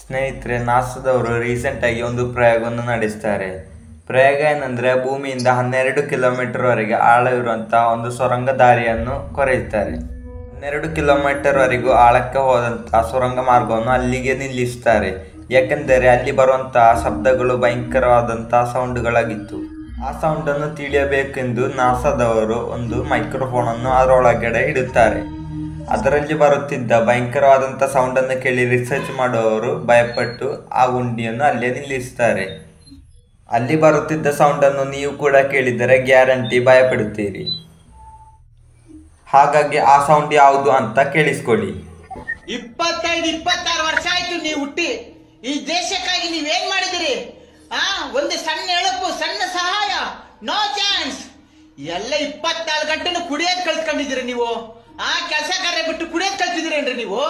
ಸ್ನೇಹಿತರೆ, ನಾಸಾದವರು ರೀಸೆಂಟ್ ಆಗಿ ಒಂದು ಪ್ರಯೋಗವನ್ನು ನಡೆಸ್ತಾರೆ. ಪ್ರಯೋಗ ಏನಂದ್ರೆ, ಭೂಮಿಯಿಂದ 12 ಕಿಲೋಮೀಟರ್ ವರೆಗೆ ಆಳವಿರುವಂತಹ ಒಂದು ಸೊರಂಗ ದಾರಿಯನ್ನು ಕೊರೆಯುತ್ತಾರೆ. 12 ಕಿಲೋಮೀಟರ್ ವರೆಗೂ ಆಳಕ್ಕೆ ಹೋದಂತಹ ಸುರಂಗ ಮಾರ್ಗವನ್ನು ಅಲ್ಲಿಗೆ ನಿಲ್ಲಿಸ್ತಾರೆ. ಯಾಕೆಂದರೆ ಅಲ್ಲಿ ಬರುವಂತಹ ಶಬ್ದಗಳು ಭಯಂಕರವಾದಂತಹ ಸೌಂಡ್ಗಳಾಗಿತ್ತು. ಆ ಸೌಂಡನ್ನು ತಿಳಿಯಬೇಕೆಂದು ನಾಸಾದವರು ಒಂದು ಮೈಕ್ರೋಫೋನ್ ಅನ್ನು ಅದರೊಳಗಡೆ ಇಡುತ್ತಾರೆ. ಅದರಲ್ಲಿ ಬರುತ್ತಿದ್ದ ಭಯಂಕರವಾದಂಥ ಸೌಂಡನ್ನು ಕೇಳಿ ರಿಸರ್ಚ್ ಮಾಡುವವರು ಭಯಪಟ್ಟು ಆ ಗುಂಡಿಯನ್ನು ಅಲ್ಲೇ ನಿಲ್ಲಿಸುತ್ತಾರೆ. ಅಲ್ಲಿ ಬರುತ್ತಿದ್ದ ಸೌಂಡನ್ನು ನೀವು ಕೂಡ ಕೇಳಿದರೆ ಗ್ಯಾರಂಟಿ ಭಯಪಡುತ್ತೀರಿ. ಹಾಗಾಗಿ ಆ ಸೌಂಡ್ ಯಾವುದು ಅಂತ ಕೇಳಿಸ್ಕೊಳ್ಳಿ. 25-26 ವರ್ಷ ಆಯ್ತು ನೀವು ಹುಟ್ಟಿ. ಈ ದೇಶಕ್ಕಾಗಿ ನೀವೇನ್ ಮಾಡಿದಿರಿ? ಒಂದು ಸಣ್ಣ ಎಳಪು, ಸಣ್ಣ ಸಹಾಯ, ನೋ ಚಾನ್ಸ್. ಎಲ್ಲ 24 ಗಂಟೆನೂ ಕುಡಿಯೋದ್ ಕಲ್ತ್ಕೊಂಡಿದ್ದೀರಿ ನೀವು. ಕೆಲಸ ಕಾರ್ಯ ಬಿಟ್ಟು ಕುಡಿಯೋದ್ ಕಲ್ತಿದ್ದೀರೇನ್ರಿ ನೀವು?